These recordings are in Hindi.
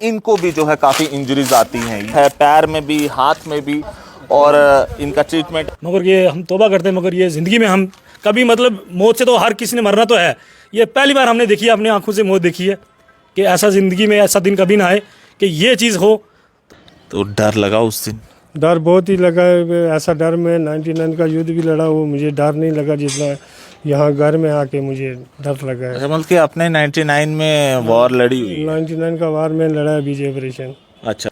इनको भी जो है काफ़ी इंजरीज आती हैं, पैर में भी, हाथ में भी, और इनका ट्रीटमेंट। मगर ये हम तौबा करते हैं, मगर ये ज़िंदगी में हम कभी मतलब मौत से तो हर किसी ने मरना तो है, ये पहली बार हमने देखी है, अपनी आंखों से मौत देखी है कि ऐसा ज़िंदगी में ऐसा दिन कभी ना आए कि ये चीज़ हो। तो डर लगा उस दिन? डर बहुत ही लगा है। ऐसा डर मैं 99 का युद्ध भी लड़ा, वो मुझे डर नहीं लगा जितना यहाँ घर में आके मुझे डर लगा है। मतलब कि आपने 99 में वॉर लड़ी हुई? 99 का वार में लड़ा है बीजे ऑपरेशन। अच्छा।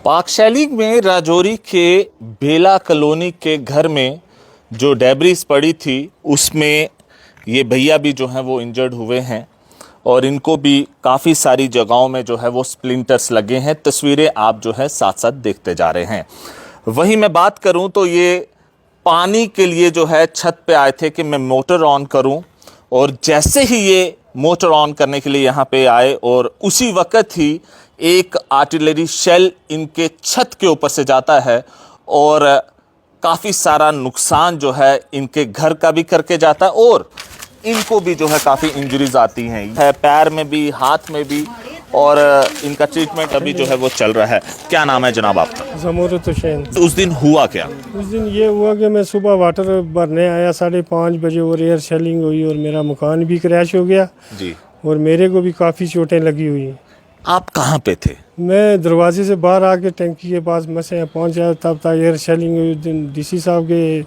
पाक शैली में राजौरी के बेला कॉलोनी के घर में जो डेब्रिस पड़ी थी उसमें ये भैया भी जो हैं वो इंजर्ड हुए हैं, और इनको भी काफ़ी सारी जगहों में जो है वो स्प्लिंटर्स लगे हैं। तस्वीरें आप जो है साथ साथ देखते जा रहे हैं। वहीं मैं बात करूं तो ये पानी के लिए जो है छत पे आए थे कि मैं मोटर ऑन करूं, और जैसे ही ये मोटर ऑन करने के लिए यहाँ पे आए और उसी वक्त ही एक आर्टिलरी शेल इनके छत के ऊपर से जाता है और काफ़ी सारा नुकसान जो है इनके घर का भी करके जाता है, और इनको भी जो है काफ़ी इंजरीज आती हैं, पैर में भी, हाथ में भी, और इनका ट्रीटमेंट अभी जो है वो चल रहा है। क्या नाम है जनाब आपका? जमूरत हुसैन। उस दिन हुआ क्या? उस दिन ये हुआ कि मैं सुबह वाटर भरने आया 5:30 बजे, और एयर शेलिंग हुई और मेरा मकान भी क्रैश हो गया जी। और मेरे को भी काफ़ी चोटें लगी हुई। आप कहाँ पे थे? मैं दरवाजे से बाहर आके टंकी के पास मैं से पहुँचा, तब तक एयर शेलिंग हुई। दिन डीसी साहब के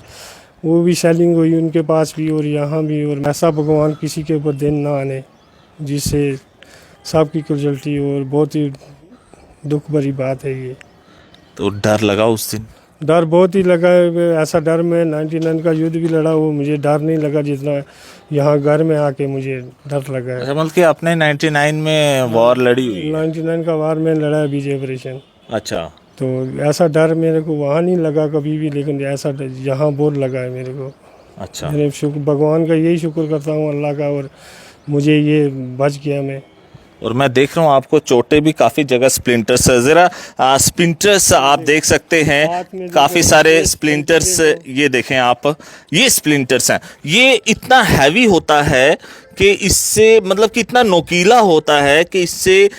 वो भी शेलिंग हुई उनके पास भी और यहाँ भी, और ऐसा भगवान किसी के ऊपर दिन ना आने जिससे सबकी कैजुअल्टी, और बहुत ही दुख भरी बात है ये। तो डर लगा उस दिन? डर बहुत ही लगा है। ऐसा डर मैं 99 का युद्ध भी लड़ा, वो मुझे डर नहीं लगा जितना यहाँ घर में आके मुझे डर लगा है। मतलब कि आपने 99 में वॉर लड़ी हुई? 99 का वार में लड़ा है बीजे ऑपरेशन। अच्छा। तो ऐसा डर मेरे को वहाँ नहीं लगा कभी भी, लेकिन ऐसा यहाँ बहुत लगा है मेरे को। अच्छा। मैंने भगवान का यही शुक्र करता हूँ, अल्लाह का, और मुझे ये बच गया मैं। और मैं देख रहा हूँ आपको चोटें भी काफ़ी जगह स्प्लिंटर्स, ज़रा स्प्लिंटर्स आप देख सकते हैं, काफ़ी सारे स्प्लिंटर्स। ये देखें आप, ये स्प्लिंटर्स हैं। ये इतना हैवी होता है कि इससे मतलब कि इतना नोकीला होता है कि इससे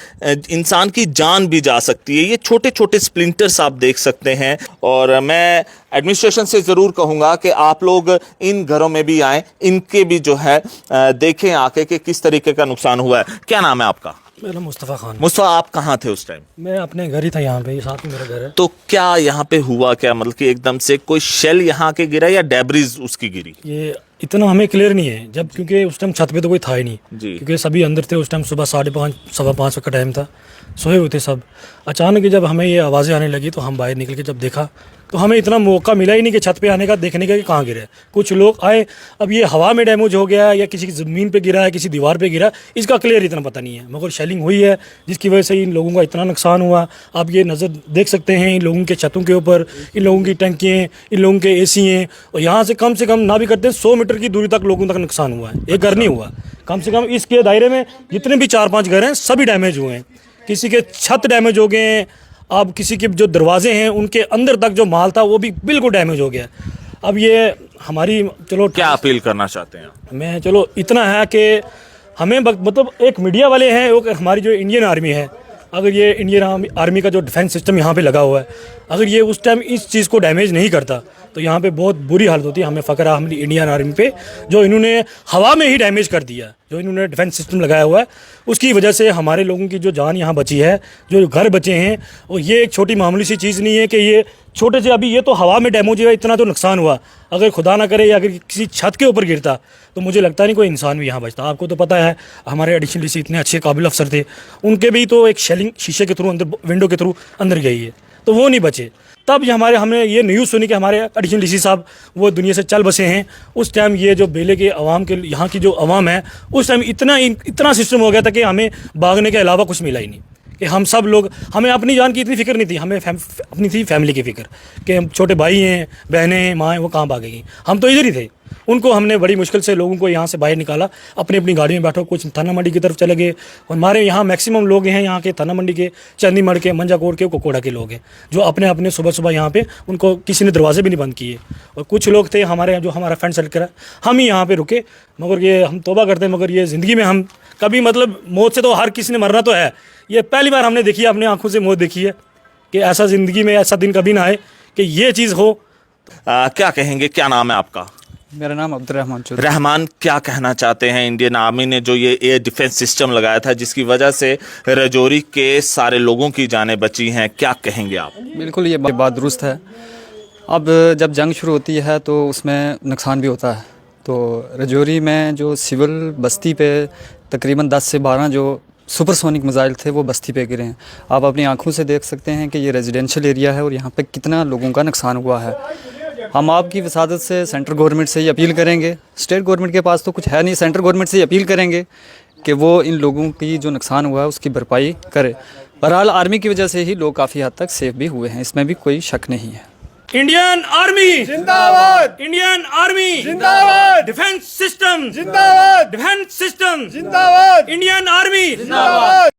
इंसान की जान भी जा सकती है। ये छोटे छोटे स्प्लिंटर्स आप देख सकते हैं, और मैं एडमिनिस्ट्रेशन से ज़रूर कहूँगा कि आप लोग इन घरों में भी आएँ, इनके भी जो है देखें आके कि किस तरीके का नुकसान हुआ है। क्या नाम है आपका? मेरा मुस्तफ़ा खान। मुस्तफ़ा, आप कहाँ थे उस टाइम? मैं अपने घर ही था, यहाँ पे साथ में मेरा घर है। तो क्या यहाँ पे हुआ क्या, मतलब कि एकदम से कोई शेल यहाँ के गिरा या डेब्रिज उसकी गिरी? ये इतना हमें क्लियर नहीं है जब, क्योंकि उस टाइम छत पे तो कोई था ही नहीं जी। क्योंकि सभी अंदर थे। उस टाइम सुबह 5:30 5:15 का टाइम था, सोए हुए थे सब। अचानक जब हमें ये आवाज़ें आने लगी तो हम बाहर निकल के जब देखा तो हमें इतना मौका मिला ही नहीं कि छत पे आने का, देखने का कि कहाँ गिरा है। कुछ लोग आए, अब ये हवा में डैमेज हो गया या किसी की ज़मीन पे गिरा है, किसी दीवार पे गिरा, इसका क्लियर इतना पता नहीं है, मगर शेलिंग हुई है जिसकी वजह से इन लोगों का इतना नुकसान हुआ। आप ये नज़र देख सकते हैं इन लोगों के छतों के ऊपर, इन लोगों की टंकियाँ, इन लोगों के AC हैं, और यहाँ से कम ना भी करते 100 मीटर की दूरी तक लोगों तक नुकसान हुआ है। एक घर नहीं हुआ, कम से कम इसके दायरे में जितने भी 4-5 घर हैं सभी डैमेज हुए हैं। किसी के छत डैमेज हो गए हैं, अब किसी के जो दरवाजे हैं उनके अंदर तक जो माल था वो भी बिल्कुल डैमेज हो गया। अब ये हमारी, चलो क्या अपील करना चाहते हैं? मैं चलो इतना है कि हमें मतलब एक मीडिया वाले हैं, एक हमारी जो इंडियन आर्मी है, अगर ये इंडियन आर्मी का जो डिफेंस सिस्टम यहाँ पे लगा हुआ है, अगर ये उस टाइम इस चीज़ को डैमेज नहीं करता तो यहाँ पे बहुत बुरी हालत होती है। हमें फ़ख्र है हमारी इंडियन आर्मी पे, जो इन्होंने हवा में ही डैमेज कर दिया, जो इन्होंने डिफेंस सिस्टम लगाया हुआ है, उसकी वजह से हमारे लोगों की जो जान यहाँ बची है, जो घर बचे हैं। और ये एक छोटी मामूली सी चीज़ नहीं है कि ये छोटे से, अभी ये तो हवा में डैमेज हुआ, इतना तो नुकसान हुआ। अगर खुदा ना करे या अगर किसी छत के ऊपर गिरता तो मुझे लगता नहीं कोई इंसान भी यहाँ बचता। आपको तो पता है हमारे एडिशनल DC इतने अच्छे काबिल अफसर थे, उनके भी तो एक शेलिंग शीशे के थ्रू अंदर, विंडो के थ्रू अंदर गई है, तो वो नहीं बचे। तब हमने ये न्यूज़ सुनी कि हमारे एडिशनल DC साहब वो दुनिया से चल बसे हैं। उस टाइम ये जो बेले के अवाम के, यहाँ की जो अवाम है, उस टाइम इतना सिस्टम हो गया था कि हमें भागने के अलावा कुछ मिला ही नहीं, कि हम सब लोग, हमें अपनी जान की इतनी फ़िक्र नहीं थी, हमें अपनी थी फैमिली की फ़िक्र कि हम छोटे भाई हैं, बहनें हैं, माँ हैं, वो कहाँ भागेंगी, हम तो इधर ही थे। उनको हमने बड़ी मुश्किल से लोगों को यहाँ से बाहर निकाला, अपनी अपनी गाड़ी में बैठो, कुछ थाना मंडी की तरफ चले गए। और हमारे यहाँ मैक्सिमम लोग हैं यहाँ के थाना मंडी के, चंदीमढ़ के, मंजाकोट के, कोकोड़ा के लोग हैं, जो अपने अपने सुबह सुबह यहाँ पे उनको किसी ने दरवाजे भी नहीं बंद किए। और कुछ लोग थे हमारे जो हमारा फ्रेंड सर्कल है, हम ही यहाँ पे रुके। मगर ये हम तौबा करते हैं, मगर ये ज़िंदगी में हम कभी मतलब मौत से तो हर किसी ने मरना तो है, ये पहली बार हमने देखी है, अपनी आंखों से मौत देखी है कि ऐसा ज़िंदगी में ऐसा दिन कभी ना आए कि ये चीज़ हो। क्या कहेंगे, क्या नाम है आपका? मेरा नाम अब्दुर्रहमान चौधरी। रहमान, क्या कहना चाहते हैं? इंडियन आर्मी ने जो ये एयर डिफेंस सिस्टम लगाया था जिसकी वजह से राजौरी के सारे लोगों की जानें बची हैं, क्या कहेंगे आप? बिल्कुल ये बात दुरुस्त है। अब जब जंग शुरू होती है तो उसमें नुकसान भी होता है। तो राजौरी में जो सिविल बस्ती पे तकरीबन 10 से 12 जो सुपरसोनिक मिसाइल थे वो बस्ती पे गिरे हैं। आप अपनी आंखों से देख सकते हैं कि ये रेजिडेंशियल एरिया है और यहाँ पे कितना लोगों का नुकसान हुआ है। हम आपकी वसादत से सेंट्रल गवर्नमेंट से ये अपील करेंगे, स्टेट गवर्नमेंट के पास तो कुछ है नहीं, सेंट्रल गवर्नमेंट से ये अपील करेंगे कि वो इन लोगों की जो नुकसान हुआ है उसकी भरपाई करे। बहरहाल आर्मी की वजह से ही लोग काफ़ी हद तक सेफ भी हुए हैं, इसमें भी कोई शक नहीं है। इंडियन आर्मी जिंदाबाद, इंडियन आर्मी जिंदाबाद, डिफेंस सिस्टम जिंदाबाद, डिफेंस सिस्टम जिंदाबाद, इंडियन आर्मी जिंदाबाद।